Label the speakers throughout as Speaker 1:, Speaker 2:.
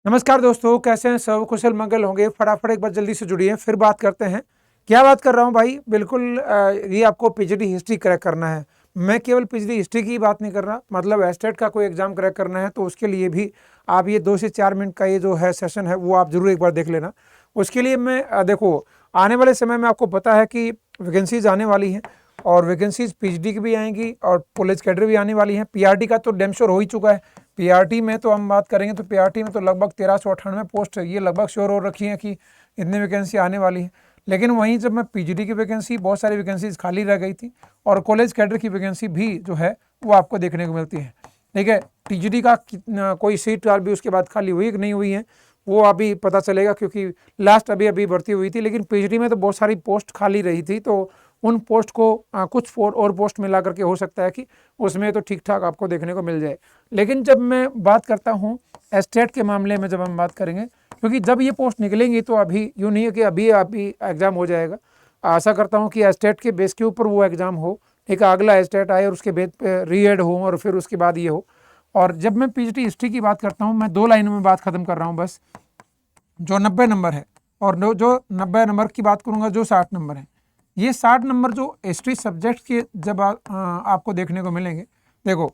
Speaker 1: नमस्कार दोस्तों, कैसे हैं सब? कुशल मंगल होंगे। फटाफट एक बार जल्दी से जुड़िए, फिर बात करते हैं। क्या बात कर रहा हूं भाई? बिल्कुल ये आपको पीजीडी हिस्ट्री क्रैक करना है। मैं केवल पीजीडी हिस्ट्री की बात नहीं कर रहा, मतलब एस्टेट का कोई एग्जाम क्रैक करना है तो उसके लिए भी आप ये 2 से 4 मिनट का ये जो है सेशन है वो आप जरूर एक बार देख लेना। उसके लिए मैं देखो, आने वाले समय में आपको पता है कि वैकेंसीज आने वाली हैं और वैकेंसीज पीजीडी की भी आएंगी और पुलिस कैडर भी आने वाली हैं। पीआरटी का तो डैम श्योर हो ही चुका है। पीआरटी में तो हम बात करेंगे तो पीआरटी में तो लगभग 1398 पोस्ट ये लगभग श्योर हो रखी है कि इतनी वैकेंसी आने वाली है। लेकिन वहीं जब मैं पीजीडी की वैकेंसी, बहुत सारी वैकेंसीज खाली रह गई थी और कॉलेज कैडर की वैकेंसी भी जो है वो आपको देखने को मिलती है। ठीक है, पीजीडी का कोई सीट भी उसके बाद खाली हुई कि नहीं हुई है वो अभी पता चलेगा, क्योंकि लास्ट अभी भर्ती हुई थी। लेकिन पीजीडी में तो बहुत सारी पोस्ट खाली रही थी, तो उन पोस्ट को कुछ और पोस्ट मिला करके हो सकता है कि उसमें तो ठीक ठाक आपको देखने को मिल जाए। लेकिन जब मैं बात करता हूँ एस्टेट के मामले में, जब हम बात करेंगे, क्योंकि जब ये पोस्ट निकलेंगी तो अभी यूँ नहीं है कि अभी एग्ज़ाम हो जाएगा। आशा करता हूँ कि एस्टेट के बेस के ऊपर वो एग्ज़ाम हो, एक अगला एस्टेट आए और उसके बेस पे रीएड हो और फिर उसके बाद ये हो। और जब मैं पीजीटी हिस्ट्री की बात करता हूँ, मैं 2 लाइनों में बात खत्म कर रहा हूँ बस। जो 90 नंबर है और जो 90 नंबर की बात करूँगा, जो 60 नंबर है, ये 60 नंबर जो हिस्ट्री सब्जेक्ट के जब आपको देखने को मिलेंगे। देखो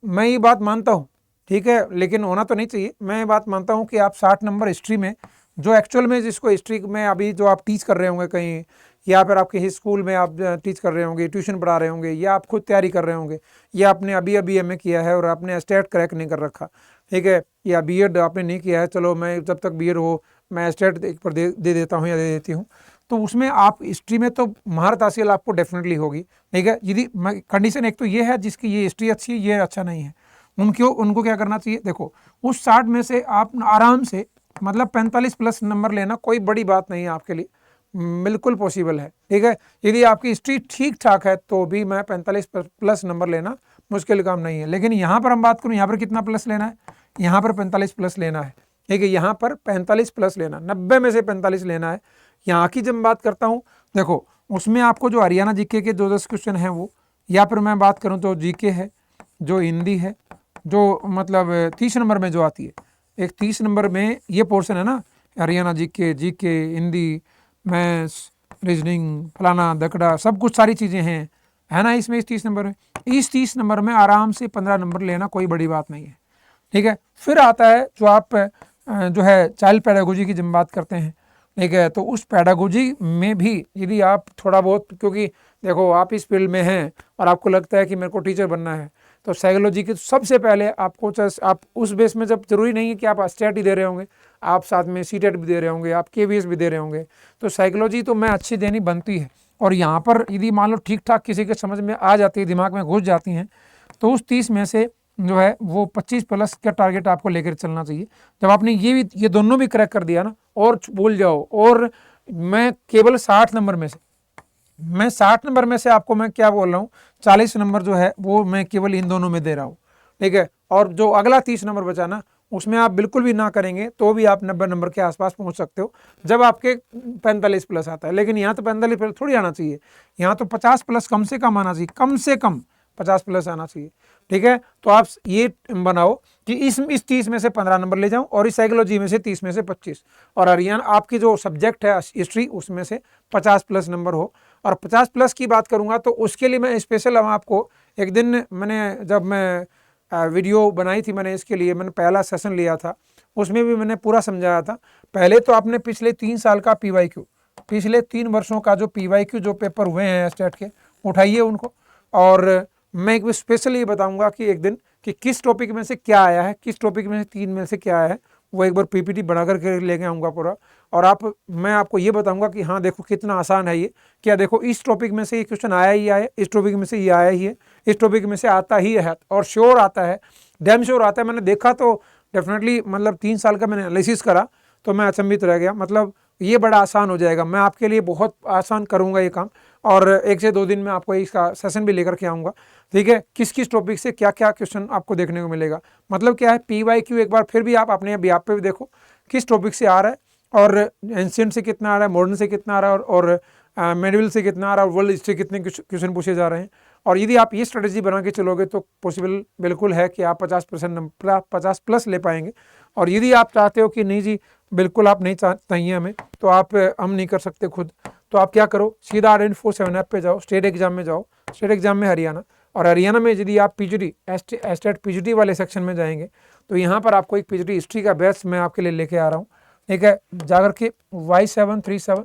Speaker 1: मैं ये बात मानता हूँ, ठीक है, लेकिन होना तो नहीं चाहिए। मैं ये बात मानता हूँ कि आप 60 नंबर हिस्ट्री में जो एक्चुअल में जिसको हिस्ट्री में अभी जो आप टीच कर रहे होंगे कहीं, या फिर आपके ही स्कूल में आप टीच कर रहे होंगे, ट्यूशन पढ़ा रहे होंगे, या आप खुद तैयारी कर रहे होंगे, या आपने अभी एमए किया है और आपने स्टेट क्रैक नहीं कर रखा, ठीक है, या बीएड आपने नहीं किया है, चलो मैं जब तक बीएड हो मैं स्टेट एक पर दे देता हूँ या दे देती हूँ, तो उसमें आप हिस्ट्री में तो महारत हासिल आपको डेफिनेटली होगी। ठीक है, यदि कंडीशन एक तो ये है जिसकी ये हिस्ट्री अच्छी है, ये अच्छा नहीं है, उनको क्या करना चाहिए? देखो, उस 60 में से आप आराम से मतलब 45 प्लस नंबर लेना कोई बड़ी बात नहीं है आपके लिए, बिल्कुल पॉसिबल है। ठीक है, यदि आपकी हिस्ट्री ठीक ठाक है तो भी मैं 45 प्लस नंबर लेना मुश्किल काम नहीं है। लेकिन यहाँ पर हम बात करूँ, यहाँ पर कितना प्लस लेना है? यहाँ पर 45 प्लस लेना है। ठीक है, यहाँ पर 45 प्लस लेना, 90 में से 45 लेना है। यहाँ की जब बात करता हूँ, देखो उसमें आपको जो हरियाणा जीके के जो 10 क्वेश्चन हैं वो, या फिर मैं बात करूँ तो जीके है, जो हिंदी है, जो मतलब 30 नंबर में जो आती है, एक 30 नंबर में ये पोर्शन है ना, Haryana GK, Hindi, maths, reasoning, फलाना दकड़ा, सब कुछ सारी चीज़ें हैं, है ना, इसमें इस 30 नंबर में। इस 30 नंबर में आराम से 15 नंबर लेना कोई बड़ी बात नहीं है। ठीक है, फिर आता है जो आप जो है चाइल्ड पेडागोजी की जब बात करते हैं, ठीक है, तो उस पेडागोजी में भी यदि आप थोड़ा बहुत, क्योंकि देखो आप इस फील्ड में हैं और आपको लगता है कि मेरे को टीचर बनना है, तो साइकोलॉजी की सबसे पहले आपको आप उस बेस में, जब जरूरी नहीं है कि आप स्टेट ही दे रहे होंगे, आप साथ में सीटेट भी दे रहे होंगे, आप केवीएस भी दे रहे होंगे, तो साइकोलॉजी तो मैं अच्छी देनी बनती है। और यहाँ पर यदि मान लो ठीक ठाक किसी के समझ में आ जाती है, दिमाग में घुस जाती हैं, तो उस 30 में से जो है वो 25 प्लस का टारगेट आपको लेकर चलना चाहिए। जब आपने ये दोनों भी क्रैक कर दिया ना, और भूल जाओ, और मैं केवल 60 नंबर में से, मैं 60 नंबर में से आपको मैं क्या बोल रहा हूँ, 40 नंबर जो है वो मैं केवल इन दोनों में दे रहा हूँ। ठीक है, और जो अगला 30 नंबर बचा ना, उसमें आप बिल्कुल भी ना करेंगे तो भी आप 90 नंबर के आसपास पहुंच सकते हो जब आपके 45 प्लस आता है। लेकिन यहाँ तो 45 प्लस थोड़ी आना चाहिए, यहाँ तो 50 प्लस कम से कम आना चाहिए, कम से कम 50 प्लस आना चाहिए। ठीक है, तो आप ये बनाओ कि इस 30 में से 15 नंबर ले जाऊं और इस साइकोलॉजी में से 30 में से 25, और हरियाणा आपकी जो सब्जेक्ट है हिस्ट्री उसमें से 50 प्लस नंबर हो। और 50 प्लस की बात करूंगा तो उसके लिए मैं स्पेशल आपको एक दिन, जब मैं वीडियो बनाई थी, मैंने इसके लिए मैंने पहला सेशन लिया था, उसमें भी मैंने पूरा समझाया था। पहले तो आपने पिछले 3 साल का पीवाईक्यू, पिछले 3 वर्षों का जो पीवाईक्यू जो पेपर हुए हैं स्टेट के, उठाइए उनको, और मैं एक स्पेशली ये बताऊंगा कि एक दिन कि किस टॉपिक में से क्या आया है, किस टॉपिक में से 3 में से क्या आया है, वो एक बार पीपीटी बना करके लेके आऊँगा पूरा। और मैं आपको ये बताऊंगा कि हाँ देखो कितना आसान है ये, क्या देखो इस टॉपिक में से ये क्वेश्चन आया ही आया, इस टॉपिक में से ये आया ही है, इस टॉपिक में से आता ही है, और श्योर आता है, डैम श्योर आता है। मैंने देखा तो डेफिनेटली, मतलब 3 साल का मैंने एनालिसिस करा तो मैं अचंभित रह गया। मतलब ये बड़ा आसान हो जाएगा, मैं आपके लिए बहुत आसान करूँगा ये काम, और 1 से 2 दिन में आपको इसका सेशन भी लेकर के आऊँगा। ठीक है, किस किस टॉपिक से क्या क्या क्वेश्चन आपको देखने को मिलेगा। मतलब क्या है, पीवाईक्यू एक बार फिर भी आप अपने यहाँ पे भी देखो किस टॉपिक से आ रहा है, और एंशिएंट से कितना आ रहा है, मॉडर्न से कितना आ रहा है, और मेडिवल से कितना आ रहा है, और वर्ल्ड हिस्ट्री कितने क्वेश्चन पूछे जा रहे हैं। और यदि आप ये स्ट्रेटेजी बना के चलोगे तो पॉसिबल बिल्कुल है कि आप 50% 50+ ले पाएंगे। और यदि आप चाहते हो कि नहीं जी बिल्कुल आप नहीं चाहिए हमें, तो हम नहीं कर सकते खुद, तो आप क्या करो, सीधा RN47 ऐप पे जाओ, स्टेट एग्जाम में जाओ, स्टेट एग्जाम में हरियाणा, और हरियाणा में यदि आप PGD एस्टेट PGD वाले सेक्शन में जाएंगे तो यहाँ पर आपको एक PGD हिस्ट्री का बैच मैं आपके लिए लेके आ रहा हूँ। ठीक है, जाकर के Y737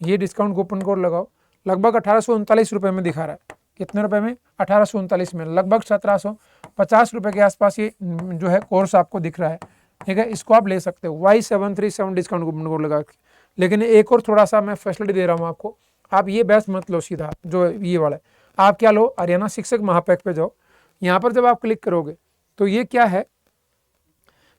Speaker 1: ये डिस्काउंट कूपन कोड लगाओ, लगभग 1839 रुपये में दिखा रहा है। कितने रुपए में? 1839 में, लगभग 1750 रुपये के आसपास ये जो है कोर्स आपको दिख रहा है। ठीक है, इसको आप ले सकते हो Y737 डिस्काउंट कूपन कोड लगा के। लेकिन एक और थोड़ा सा मैं फैसिलिटी दे रहा हूँ आपको, आप ये बैच मत लो सीधा जो ये वाला है, आप क्या लो, हरियाणा शिक्षक महापैक पे जाओ। यहाँ पर जब आप क्लिक करोगे तो ये क्या है,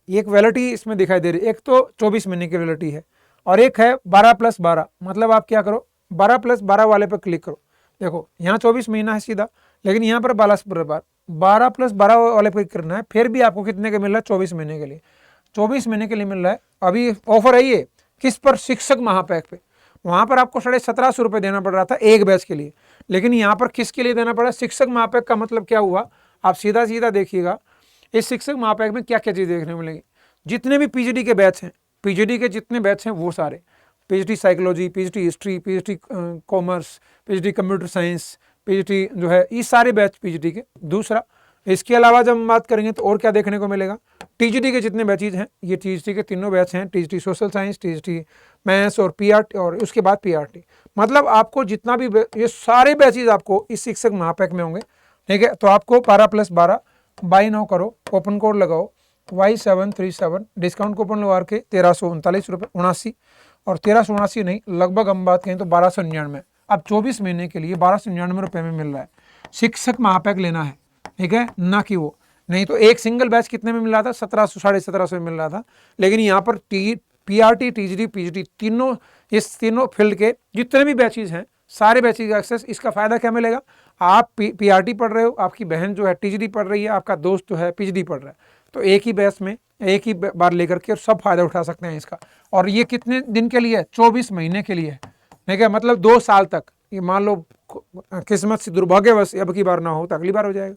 Speaker 1: एक वैलिडिटी इसमें दिखाई दे रही है। एक तो 24 महीने की वैलिडिटी है और एक है 12+12, मतलब आप क्या करो 12+12 वाले पर क्लिक करो। देखो यहाँ 24 महीना है सीधा, लेकिन यहाँ पर 12+12 वाले पर करना है। फिर भी आपको कितने का मिल रहा है? 24 महीने के लिए, 24 महीने के लिए मिल रहा है। अभी ऑफर है ये किस पर? शिक्षक महापैक पे। वहाँ पर आपको 1750 रुपये देना पड़ रहा था एक बैच के लिए, लेकिन यहाँ पर किसके लिए देना पड़ा? शिक्षक महापैक का मतलब क्या हुआ, आप सीधा सीधा देखिएगा इस शिक्षक महापैक में क्या क्या चीज़ देखने को मिलेगी। जितने भी PGD के बैच हैं, PGD के जितने बैच हैं वो सारे, PGD psychology, PGD history, PGD commerce, PGD computer science, PGD जो है, ये सारे बैच PGD के। दूसरा, इसके अलावा जब हम बात करेंगे तो और क्या देखने को मिलेगा, TGD के जितने बैचेज हैं, ये TGD के तीनों बैच हैं, TGD social science, TGD maths और PRT, और उसके बाद PRT। मतलब आपको जितना भी ये सारे बैचेज आपको इस शिक्षक महापैक में होंगे। ठीक है, तो आपको 12+12 बाई नाउ करो, ओपन कोड लगाओ Y737, डिस्काउंट कूपन लगा के 1339 रुपये 79, और 1379 नहीं, लगभग हम बात करें तो 1299। अब 24 महीने के लिए 1299 रुपये में मिल रहा है। शिक्षक महापैक लेना है, ठीक है, ना कि वो नहीं तो एक सिंगल बैच कितने में मिल रहा था? 1700 1750 में मिल रहा था। लेकिन यहाँ पर PRT, TGD, PGD तीनों, इस तीनों फील्ड के जितने भी बैचेज हैं, सारे बैचेज का एक्सेस। इसका फायदा क्या मिलेगा? आप PRT पढ़ रहे हो, आपकी बहन जो है TGD पढ़ रही है, आपका दोस्त जो है PGD पढ़ रहा है, तो एक ही बैच में एक ही बार लेकर के सब फायदा उठा सकते हैं इसका। और ये कितने दिन के लिए है? 24 महीने के लिए है। ठीक है, मतलब 2 साल तक। ये मान लो किस्मत से दुर्भाग्यवश अब की बार ना हो तो अगली बार हो जाएगा।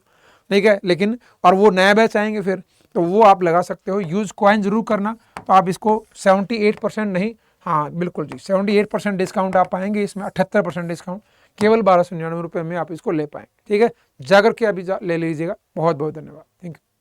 Speaker 1: ठीक है, लेकिन और वो नया बैच आएंगे फिर, तो वो आप लगा सकते हो। यूज़ कॉइन जरूर करना। तो आप इसको 78% नहीं, हाँ बिल्कुल जी 78% डिस्काउंट आप पाएंगे इसमें, 78% डिस्काउंट केवल 1299 रुपये में आप इसको ले पाएंगे। ठीक है, जाकर के अभी ले लीजिएगा। बहुत बहुत धन्यवाद, थैंक यू।